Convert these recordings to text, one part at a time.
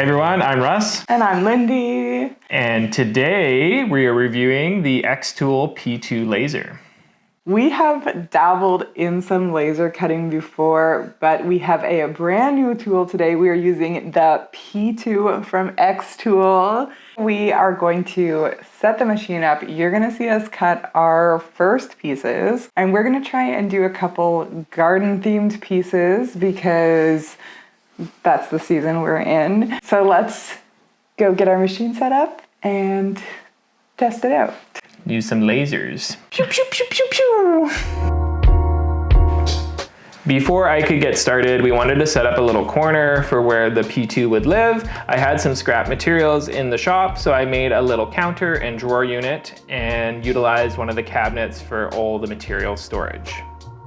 Hey everyone, I'm Russ. And I'm Lindy. And today we are reviewing the Xtool P2 laser. We have dabbled in some laser cutting before, but we have a brand new tool today. We are using the P2 from Xtool. We are going to set the machine up. You're gonna see us cut our first pieces, and we're gonna try and do a couple garden themed pieces because that's the season we're in. So let's go get our machine set up and test it out. Use some lasers. Pew, pew, pew, pew, pew. Before I could get started, we wanted to set up a little corner for where the P2 would live. I had some scrap materials in the shop, so I made a little counter and drawer unit and utilized one of the cabinets for all the material storage.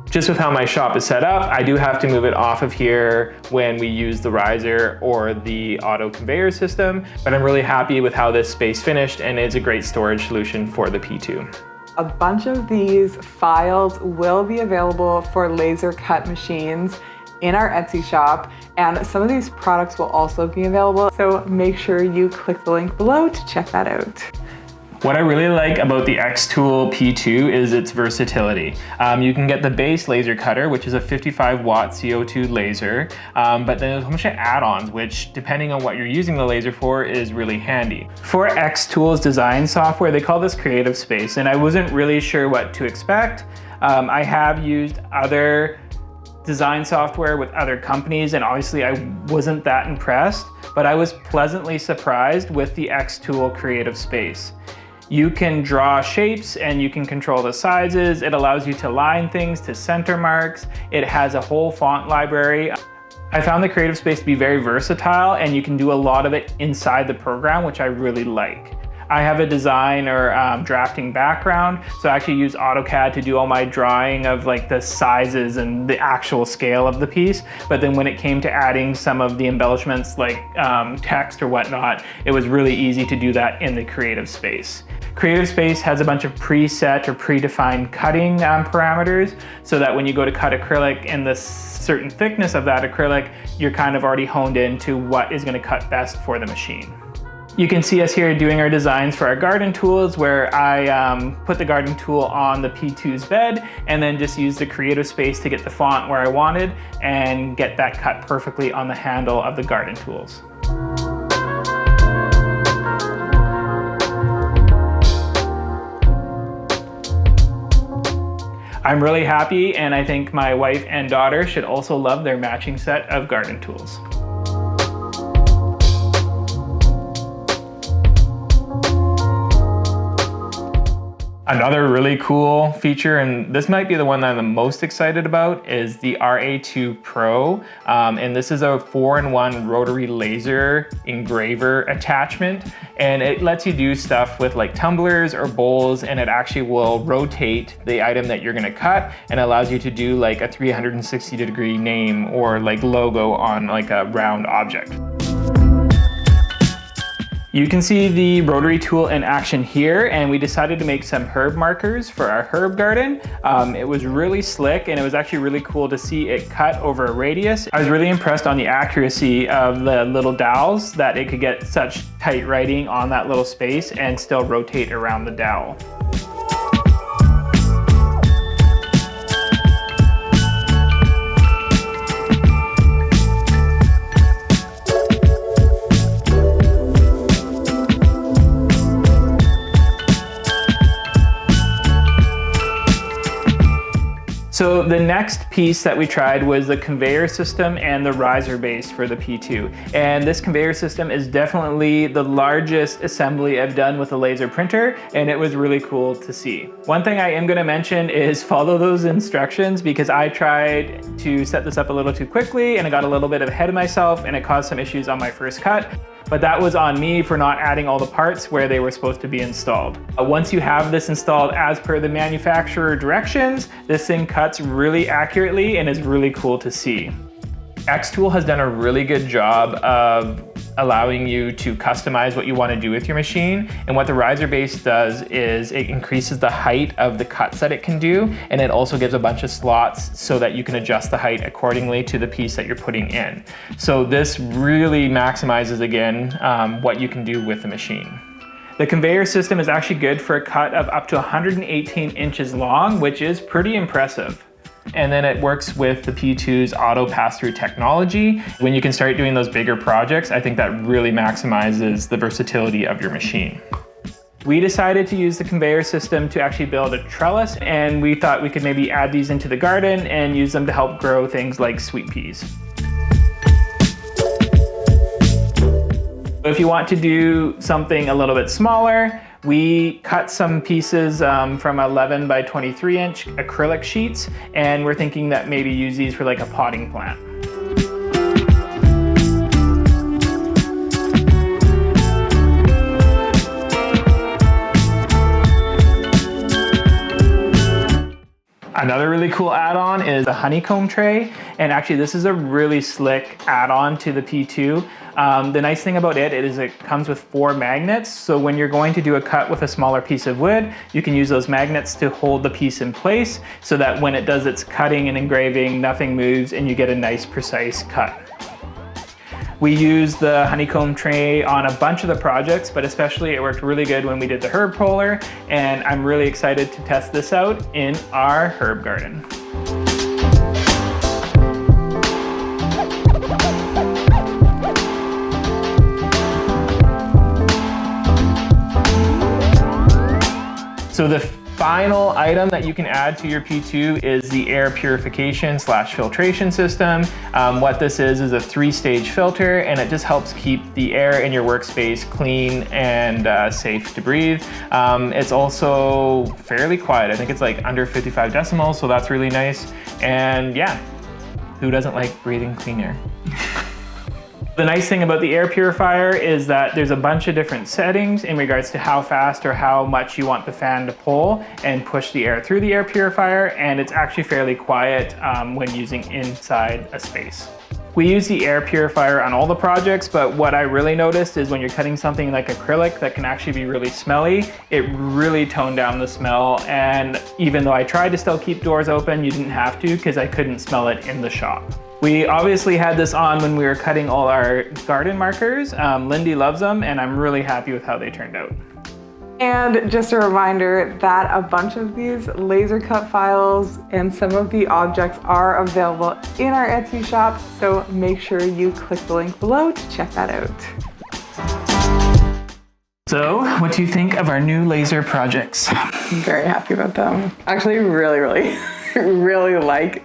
Just with how my shop is set up, I do have to move it off of here when we use the riser or the auto conveyor system, but I'm really happy with how this space finished, and it's a great storage solution for the P2. A bunch of these files will be available for laser cut machines in our Etsy shop, and some of these products will also be available, so make sure you click the link below to check that out. What I really like about the Xtool P2 is its versatility. You can get the base laser cutter, which is a 55 watt CO2 laser, but then there's a bunch of add-ons, which depending on what you're using the laser for is really handy. For Xtool's design software, they call this Creative Space, and I wasn't really sure what to expect. I have used other design software with other companies, and obviously I wasn't that impressed, but I was pleasantly surprised with the Xtool Creative Space. You can draw shapes and you can control the sizes. It allows you to line things to center marks. It has a whole font library. I found the Creative Space to be very versatile, and you can do a lot of it inside the program, which I really like. I have a design or drafting background, so I actually use AutoCAD to do all my drawing of like the sizes and the actual scale of the piece. But then when it came to adding some of the embellishments like text or whatnot, it was really easy to do that in the Creative Space. Creative Space has a bunch of preset or predefined cutting parameters, so that when you go to cut acrylic in the certain thickness of that acrylic, you're kind of already honed into what is going to cut best for the machine. You can see us here doing our designs for our garden tools, where I put the garden tool on the P2's bed and then just use the Creative Space to get the font where I wanted and get that cut perfectly on the handle of the garden tools. I'm really happy, and I think my wife and daughter should also love their matching set of garden tools. Another really cool feature, and this might be the one that I'm the most excited about, is the RA2 Pro. And this is a 4-in-1 rotary laser engraver attachment. And it lets you do stuff with like tumblers or bowls, and it actually will rotate the item that you're gonna cut, and allows you to do like a 360-degree name or like logo on like a round object. You can see the rotary tool in action here, and we decided to make some herb markers for our herb garden. It was really slick, and it was actually really cool to see it cut over a radius. I was really impressed on the accuracy of the little dowels, that it could get such tight writing on that little space and still rotate around the dowel. So the next piece that we tried was the conveyor system and the riser base for the P2. And this conveyor system is definitely the largest assembly I've done with a laser printer, and it was really cool to see. One thing I am gonna mention is follow those instructions, because I tried to set this up a little too quickly and I got a little bit ahead of myself, and it caused some issues on my first cut. But that was on me for not adding all the parts where they were supposed to be installed. Once you have this installed as per the manufacturer directions, this thing cuts really accurately and is really cool to see. Xtool has done a really good job of allowing you to customize what you want to do with your machine. And what the riser base does is it increases the height of the cuts that it can do, and it also gives a bunch of slots so that you can adjust the height accordingly to the piece that you're putting in. So this really maximizes, again, what you can do with the machine. The conveyor system is actually good for a cut of up to 118 inches long, which is pretty impressive. And then it works with the P2's auto pass-through technology. When you can start doing those bigger projects, I think that really maximizes the versatility of your machine. We decided to use the conveyor system to actually build a trellis, and we thought we could maybe add these into the garden and use them to help grow things like sweet peas. If you want to do something a little bit smaller, we cut some pieces from 11 by 23 inch acrylic sheets, and we're thinking that maybe use these for like a potting plant. Another really cool add-on is the Honeycomb Tray, and actually this is a really slick add-on to the P2. The nice thing about it is it comes with 4 magnets, so when you're going to do a cut with a smaller piece of wood, you can use those magnets to hold the piece in place so that when it does its cutting and engraving, nothing moves and you get a nice precise cut. We used the Honeycomb Tray on a bunch of the projects, but especially it worked really good when we did the herb puller, and I'm really excited to test this out in our herb garden. So the final item that you can add to your P2 is the air purification / filtration system. What this is a 3-stage filter, and it just helps keep the air in your workspace clean and safe to breathe. It's also fairly quiet. I think it's like under 55 decibels, so that's really nice. And yeah, who doesn't like breathing clean air? The nice thing about the air purifier is that there's a bunch of different settings in regards to how fast or how much you want the fan to pull and push the air through the air purifier, and it's actually fairly quiet when using inside a space. We use the air purifier on all the projects, but what I really noticed is when you're cutting something like acrylic that can actually be really smelly, it really toned down the smell, and even though I tried to still keep doors open, you didn't have to because I couldn't smell it in the shop. We obviously had this on when we were cutting all our garden markers. Lindy loves them, and I'm really happy with how they turned out. And just a reminder that a bunch of these laser cut files and some of the objects are available in our Etsy shop, so make sure you click the link below to check that out. So, what do you think of our new laser projects? I'm very happy about them. Actually, really like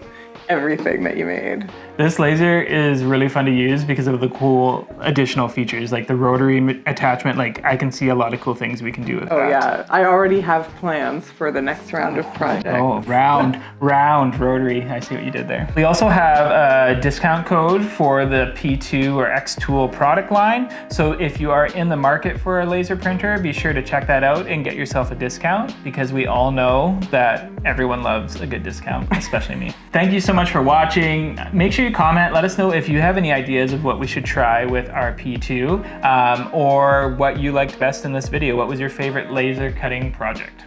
everything that you made. This laser is really fun to use because of the cool additional features, like the rotary attachment. Like, I can see a lot of cool things we can do with that. Oh yeah, I already have plans for the next round of projects. Oh, round rotary. I see what you did there. We also have a discount code for the P2 or Xtool product line. So if you are in the market for a laser printer, be sure to check that out and get yourself a discount, because we all know that everyone loves a good discount, especially me. Thank you so much for watching. Make sure you comment, let us know if you have any ideas of what we should try with our P2, or what you liked best in this video. What was your favorite laser cutting project?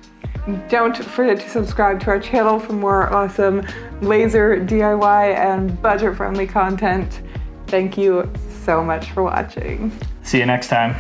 Don't forget to subscribe to our channel for more awesome laser DIY and budget-friendly content. Thank you so much for watching. See you next time.